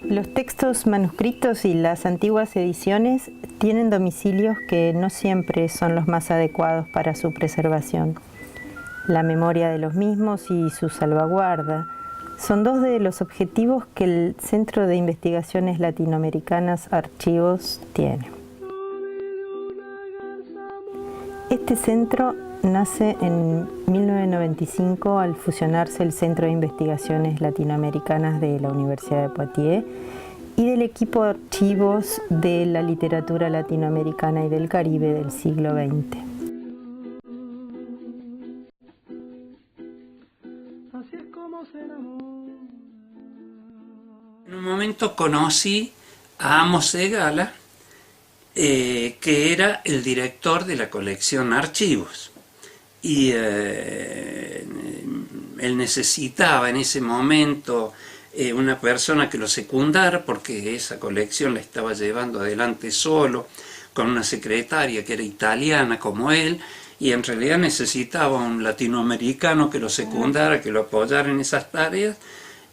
Los textos manuscritos y las antiguas ediciones tienen domicilios que no siempre son los más adecuados para su preservación. La memoria de los mismos y su salvaguarda son dos de los objetivos que el Centro de Investigaciones Latinoamericanas Archivos tiene. Este centro nace en 1995 al fusionarse el Centro de Investigaciones Latinoamericanas de la Universidad de Poitiers y del equipo de archivos de la literatura latinoamericana y del Caribe del siglo XX. En un momento conocí a Amos Segala, que era el director de la colección Archivos. Y él necesitaba en ese momento una persona que lo secundara, porque esa colección la estaba llevando adelante solo, con una secretaria que era italiana como él, y en realidad necesitaba un latinoamericano que lo secundara, que lo apoyara en esas tareas.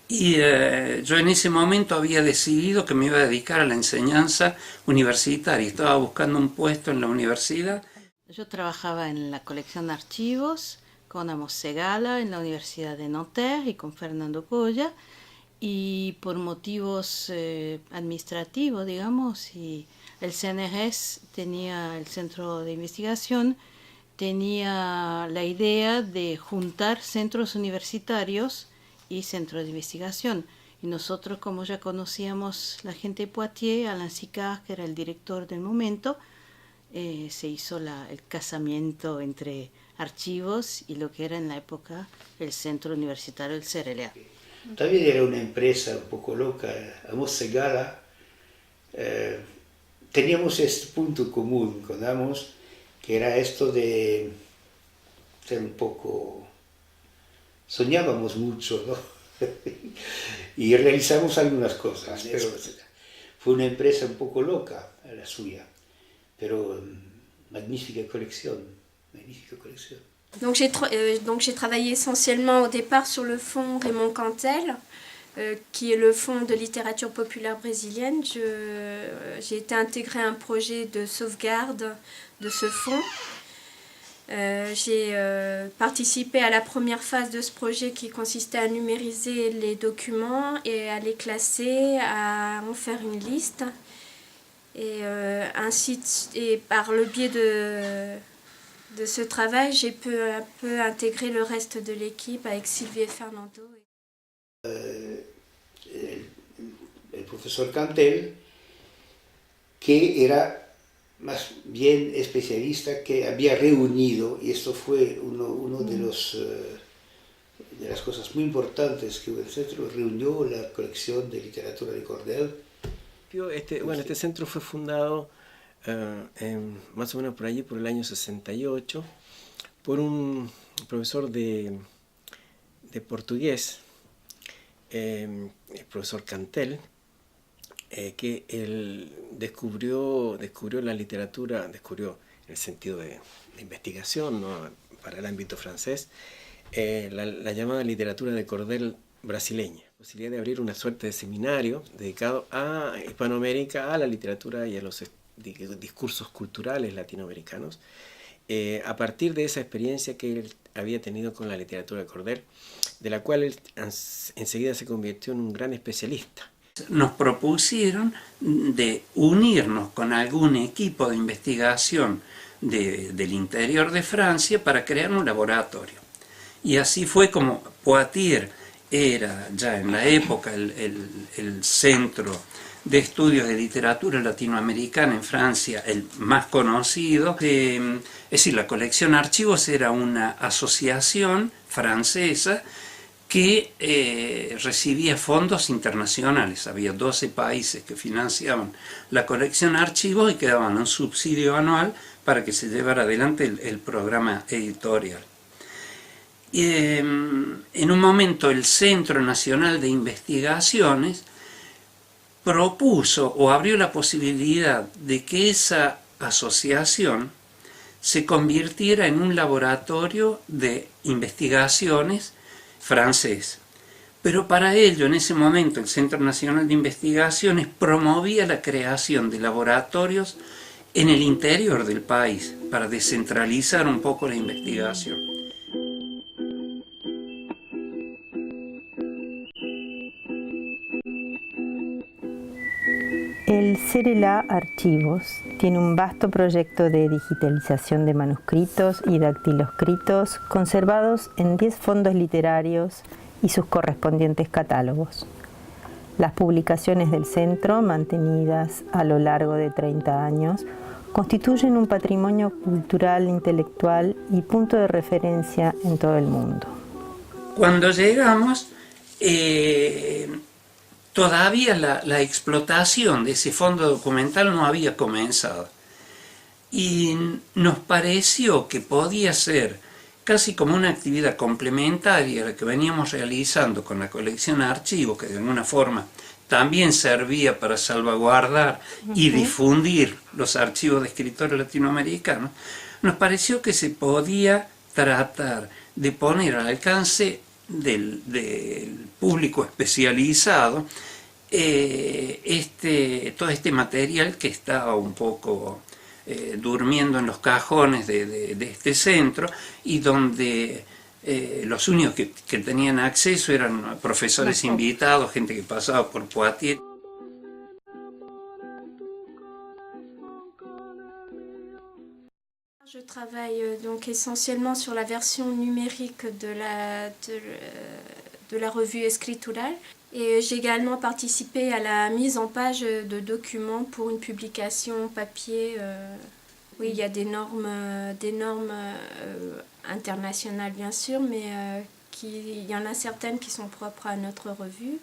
Y yo en ese momento había decidido que me iba a dedicar a la enseñanza universitaria, estaba buscando un puesto en la universidad. Yo trabajaba en la colección de archivos con Amos Segala en la Universidad de Nanterre y con Fernando Colla, y por motivos administrativos, digamos, y el CNRS tenía, el Centro de Investigación, tenía la idea de juntar centros universitarios y centros de investigación. Y nosotros, como ya conocíamos la gente de Poitiers, Alain Sicard, que era el director del momento, se hizo el casamiento entre archivos y lo que era en la época el Centro Universitario del CRLA. También era una empresa un poco loca, Amos Segala. Teníamos este punto común con Amos, que era esto de ser un poco... Soñábamos mucho, ¿no? Y realizamos algunas cosas, pero fue una empresa un poco loca la suya. Pero magnifique collection, magnifique collection. Donc j'ai travaillé essentiellement au départ sur le fonds Raymond Cantel, qui est le fonds de littérature populaire brésilienne. J'ai été intégrée à un projet de sauvegarde de ce fonds. J'ai participé à la première phase de ce projet qui consistait à numériser les documents et à les classer, à en faire une liste. Et par le biais de ce travail, j'ai peu à peu intégré le reste de l'équipe avec Sylvie et Fernando. El profesor Cantel, que era más bien especialista, que había reunido, y esto fue uno de las cosas muy importantes que hubo en el centro, reunió la colección de literatura de Cordel. Este centro fue fundado más o menos por allí, por el año 68, por un profesor de portugués, el profesor Cantel, que él descubrió la literatura, descubrió en el sentido de investigación, ¿no?, para el ámbito francés, la llamada literatura de Cordel brasileña. Posibilidad de abrir una suerte de seminario dedicado a Hispanoamérica, a la literatura y a los discursos culturales latinoamericanos, a partir de esa experiencia que él había tenido con la literatura de Cordel, de la cual él enseguida se convirtió en un gran especialista. Nos propusieron de unirnos con algún equipo de investigación del interior de Francia para crear un laboratorio. Y así fue como Poitiers era ya en la época el centro de estudios de literatura latinoamericana en Francia, el más conocido. Es decir, la colección Archivos era una asociación francesa que recibía fondos internacionales. Había 12 países que financiaban la colección Archivos y que daban un subsidio anual para que se llevara adelante el programa editorial. En un momento el Centro Nacional de Investigaciones propuso o abrió la posibilidad de que esa asociación se convirtiera en un laboratorio de investigaciones francés, Pero para ello, en ese momento, el Centro Nacional de Investigaciones promovía la creación de laboratorios en el interior del país para descentralizar un poco la investigación. El CERELA Archivos tiene un vasto proyecto de digitalización de manuscritos y dactiloscritos conservados en 10 fondos literarios y sus correspondientes catálogos. Las publicaciones del centro, mantenidas a lo largo de 30 años, constituyen un patrimonio cultural, intelectual y punto de referencia en todo el mundo. Cuando llegamos, todavía la explotación de ese fondo documental no había comenzado. Y nos pareció que podía ser casi como una actividad complementaria a la que veníamos realizando con la colección Archivos, que de alguna forma también servía para salvaguardar y difundir los archivos de escritores latinoamericanos. Nos pareció que se podía tratar de poner al alcance del público especializado todo este material que estaba un poco durmiendo en los cajones de este centro, y donde los únicos que tenían acceso eran profesores invitados, gente que pasaba por Poitiers. Je travaille donc essentiellement sur la version numérique de la revue Escritural, et j'ai également participé à la mise en page de documents pour une publication papier. Oui, il y a des normes internationales bien sûr, mais il y en a certaines qui sont propres à notre revue.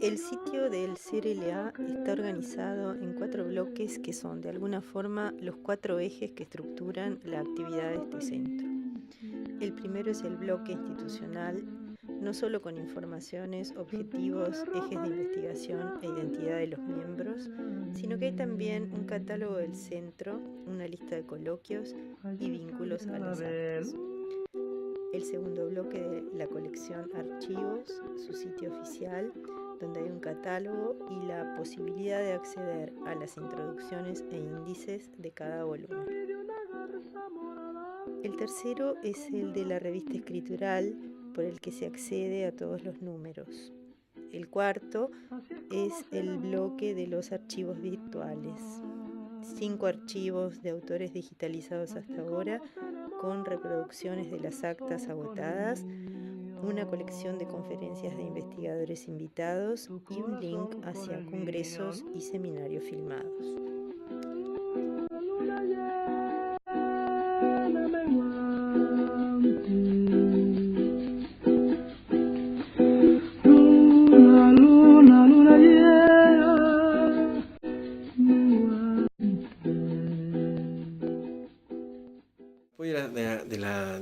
El sitio del CERELA está organizado en 4 bloques que son de alguna forma los 4 ejes que estructuran la actividad de este centro. El primero es el bloque institucional, no solo con informaciones, objetivos, ejes de investigación e identidad de los miembros, sino que hay también un catálogo del centro, una lista de coloquios y vínculos a las actas. El segundo bloque de la colección Archivos, su sitio oficial, donde hay un catálogo y la posibilidad de acceder a las introducciones e índices de cada volumen. El tercero es el de la revista Escritural, por el que se accede a todos los números. El cuarto es el bloque de los archivos virtuales. 5 archivos de autores digitalizados hasta ahora, con reproducciones de las actas agotadas, una colección de conferencias de investigadores invitados y un link hacia congresos y seminarios filmados.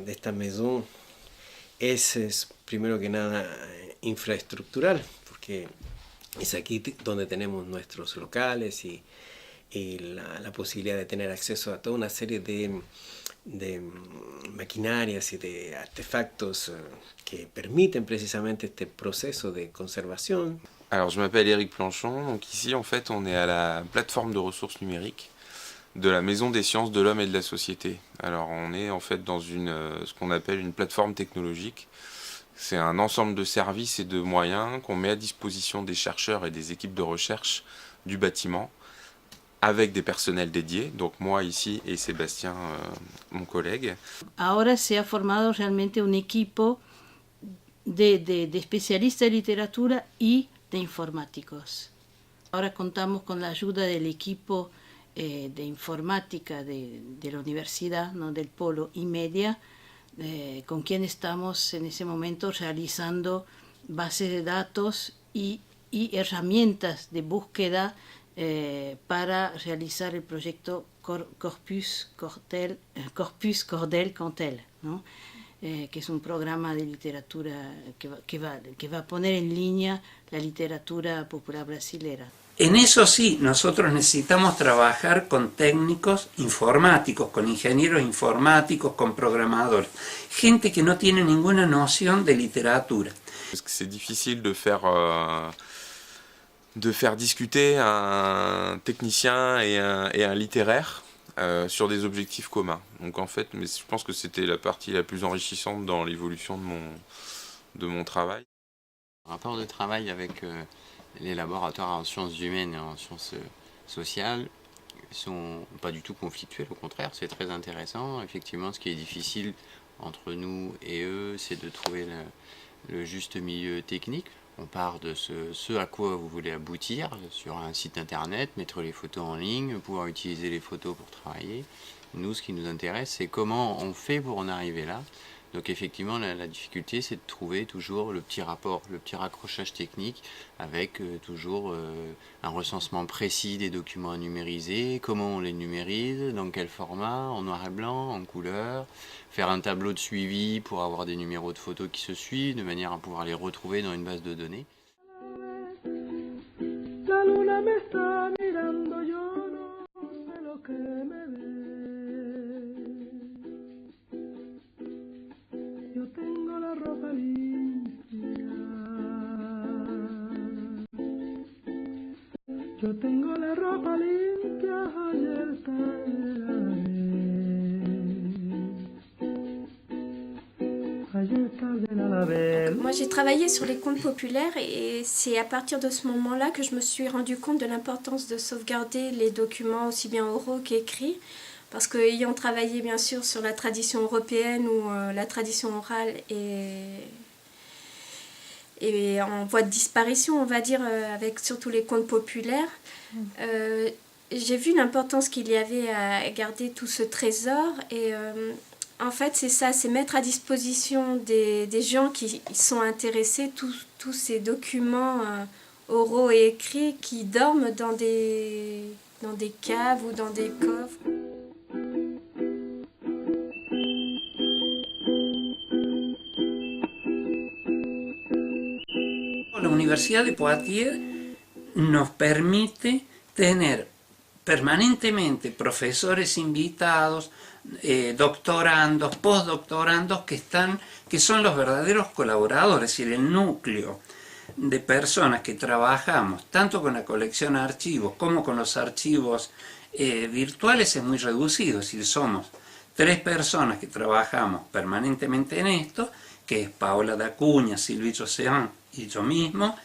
De esta maison es primero que nada infraestructural, porque es aquí donde tenemos nuestros locales y la posibilidad de tener acceso a toda una serie de maquinarias y de artefactos que permiten precisamente este proceso de conservación. Alors je m'appelle Éric Planchon, donc ici en fait on est à la plateforme de ressources numériques de la Maison des sciences de l'homme et de la société. Alors on est en fait dans ce qu'on appelle une plateforme technologique. C'est un ensemble de services et de moyens qu'on met à disposition des chercheurs et des équipes de recherche du bâtiment, avec des personnels dédiés, donc moi ici et Sébastien, mon collègue. Ahora se ha formado realmente un equipo de especialistas de literatura y de informáticos. Ahora contamos con la ayuda del equipo de informática de la universidad, ¿no? Del Polo y Media, con quien estamos en ese momento realizando bases de datos y herramientas de búsqueda para realizar el proyecto Corpus Cordel Cantel, ¿no? Que es un programa de literatura que va a poner en línea la literatura popular brasilera. En eso sí, nosotros necesitamos trabajar con técnicos informáticos, con ingenieros informáticos, con programadores, gente que no tiene ninguna noción de literatura. C'est difficile de faire discuter un technicien et un littéraire sur des objectifs communs. Donc en fait, mais je pense que c'était la partie la plus enrichissante dans l'évolution de mon travail. Le rapport de travail avec les laboratoires en sciences humaines et en sciences sociales sont pas du tout conflictuels, au contraire, c'est très intéressant. Effectivement, ce qui est difficile entre nous et eux, c'est de trouver le juste milieu technique. On part de ce à quoi vous voulez aboutir sur un site internet, mettre les photos en ligne, pouvoir utiliser les photos pour travailler. Nous, ce qui nous intéresse, c'est comment on fait pour en arriver là. Donc effectivement, la difficulté, c'est de trouver toujours le petit rapport, le petit raccrochage technique avec toujours un recensement précis des documents à numériser, comment on les numérise, dans quel format, en noir et blanc, en couleur, faire un tableau de suivi pour avoir des numéros de photos qui se suivent, de manière à pouvoir les retrouver dans une base de données. La luna me está mirando, yo no sé lo que me ve. Yo tengo la ropa limpia. Yo tengo la ropa limpia, ayer tarde la lavé. Ayer tarde la lavé. Moi j'ai travaillé sur les contes populaires et c'est à partir de ce moment-là que je me suis rendu compte de l'importance de sauvegarder les documents aussi bien oraux qu'écrits. Parce que ayant travaillé bien sûr sur la tradition européenne où la tradition orale est en voie de disparition, on va dire, avec surtout les contes populaires, j'ai vu l'importance qu'il y avait à garder tout ce trésor. Et en fait, c'est ça, c'est mettre à disposition des gens qui sont intéressés tous ces documents oraux et écrits qui dorment dans des caves ou dans des coffres. La Universidad de Poitiers nos permite tener permanentemente profesores invitados, doctorandos, postdoctorandos que son los verdaderos colaboradores, es decir, el núcleo de personas que trabajamos tanto con la colección de archivos como con los archivos virtuales es muy reducido, es decir, somos 3 personas que trabajamos permanentemente en esto, que es Paola D'Acuña, Sylvie Josséan y yo mismo,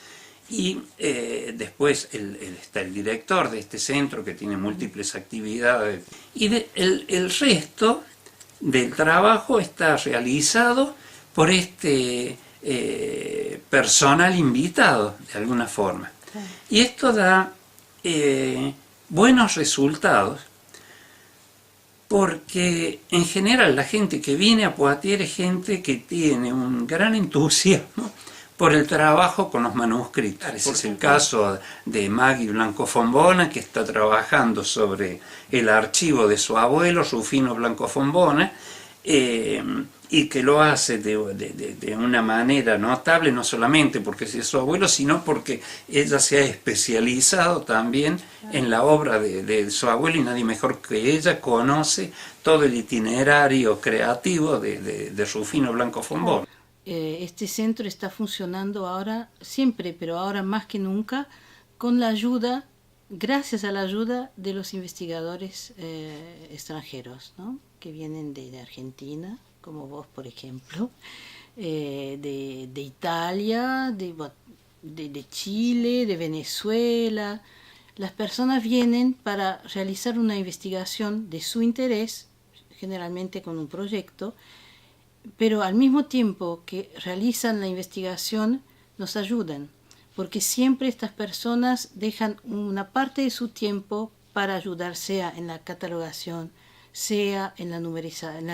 y después está el director de este centro que tiene múltiples actividades, y el resto del trabajo está realizado por este personal invitado, de alguna forma. Y esto da buenos resultados, porque en general la gente que viene a Poitiers es gente que tiene un gran entusiasmo por el trabajo con los manuscritos. Ese es el caso de Maggie Blanco Fombona, que está trabajando sobre el archivo de su abuelo, Rufino Blanco Fombona, y que lo hace de una manera notable, no solamente porque es su abuelo, sino porque ella se ha especializado también en la obra de su abuelo, y nadie mejor que ella conoce todo el itinerario creativo de Rufino Blanco Fombona. Este centro está funcionando ahora, siempre, pero ahora más que nunca, con la ayuda, gracias a la ayuda de los investigadores extranjeros, ¿no? Que vienen de Argentina, como vos, por ejemplo, de Italia, de Chile, de Venezuela. Las personas vienen para realizar una investigación de su interés, generalmente con un proyecto, pero al mismo tiempo que realizan la investigación nos ayudan, porque siempre estas personas dejan una parte de su tiempo para ayudar, sea en la catalogación, sea en la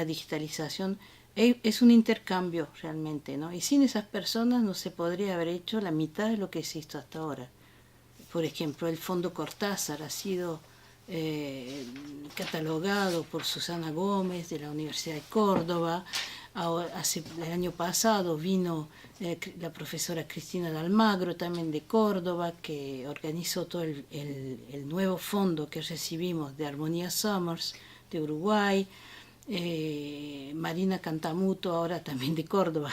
digitalización. Es un intercambio realmente, ¿no? Y sin esas personas no se podría haber hecho la mitad de lo que se hizo hasta ahora. Por ejemplo, el Fondo Cortázar ha sido catalogado por Susana Gómez de la Universidad de Córdoba, El año pasado vino la profesora Cristina de Almagro, también de Córdoba, que organizó todo el nuevo fondo que recibimos de Armonía Summers de Uruguay. Marina Cantamuto, ahora también de Córdoba,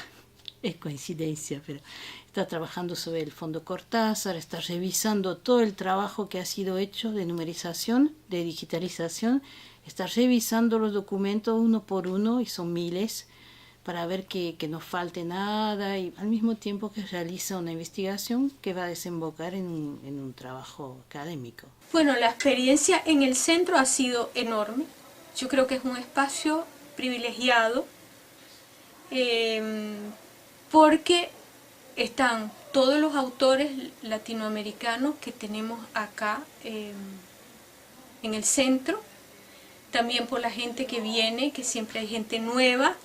es coincidencia, pero está trabajando sobre el Fondo Cortázar, está revisando todo el trabajo que ha sido hecho de numerización, de digitalización, está revisando los documentos uno por uno, y son miles, para ver que no falte nada, y al mismo tiempo que realiza una investigación que va a desembocar en un trabajo académico. Bueno, la experiencia en el centro ha sido enorme. Yo creo que es un espacio privilegiado porque están todos los autores latinoamericanos que tenemos acá en el centro, también por la gente que viene, que siempre hay gente nueva,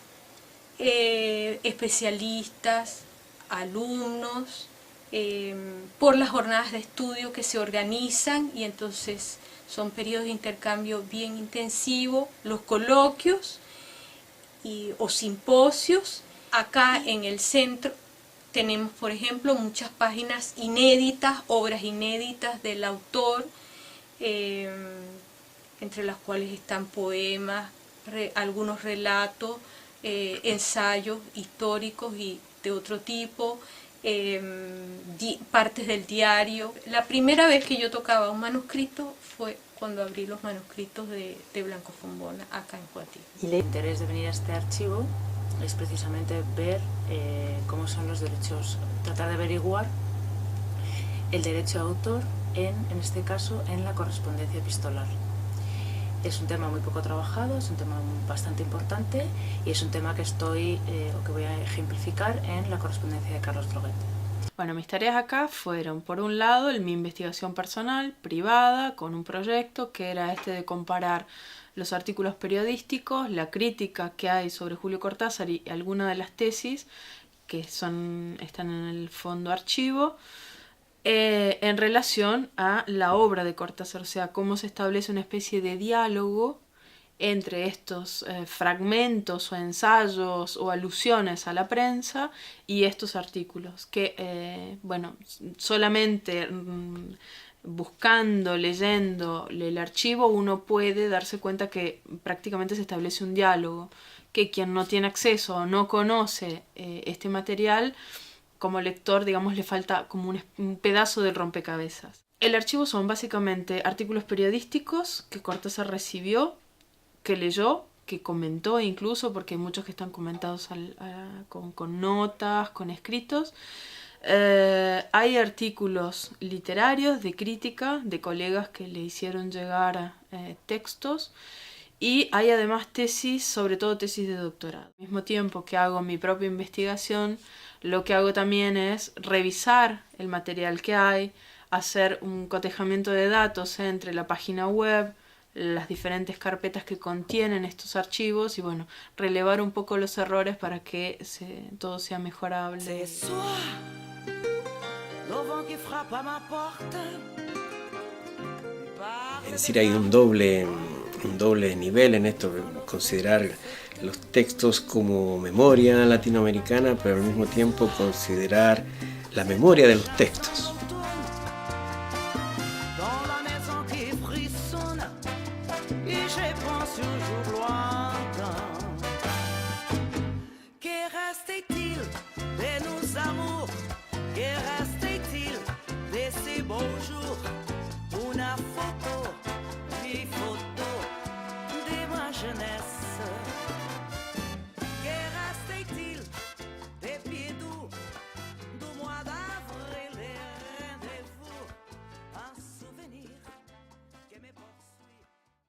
especialistas, alumnos, por las jornadas de estudio que se organizan, y entonces son periodos de intercambio bien intensivos, los coloquios o simposios. Acá en el centro tenemos, por ejemplo, muchas páginas inéditas, obras inéditas del autor, entre las cuales están poemas, algunos relatos, ensayos históricos y de otro tipo, partes del diario. La primera vez que yo tocaba un manuscrito fue cuando abrí los manuscritos de Blanco Fombona acá en Huatín. El interés de venir a este archivo es precisamente ver cómo son los derechos, tratar de averiguar el derecho de autor en este caso en la correspondencia epistolar. Es un tema muy poco trabajado, es un tema bastante importante, y es un tema que que voy a ejemplificar en la correspondencia de Carlos Droguet. Bueno, mis tareas acá fueron, por un lado, mi investigación personal, privada, con un proyecto que era de comparar los artículos periodísticos, la crítica que hay sobre Julio Cortázar y algunas de las tesis que están en el fondo archivo, en relación a la obra de Cortázar, o sea, cómo se establece una especie de diálogo entre estos fragmentos o ensayos o alusiones a la prensa y estos artículos, que, solamente buscando, leyendo el archivo, uno puede darse cuenta que prácticamente se establece un diálogo, que quien no tiene acceso o no conoce este material, como lector, digamos, le falta como un pedazo del rompecabezas. El archivo son básicamente artículos periodísticos que Cortázar recibió, que leyó, que comentó incluso, porque hay muchos que están comentados con notas, con escritos. Hay artículos literarios de crítica de colegas que le hicieron llegar textos, y hay además tesis, sobre todo tesis de doctorado. Al mismo tiempo que hago mi propia investigación, lo que hago también es revisar el material que hay, hacer un cotejamiento de datos entre la página web, las diferentes carpetas que contienen estos archivos, y relevar un poco los errores para que todo sea mejorable. Es decir, hay un doble nivel en esto, considerar los textos como memoria latinoamericana, pero al mismo tiempo considerar la memoria de los textos.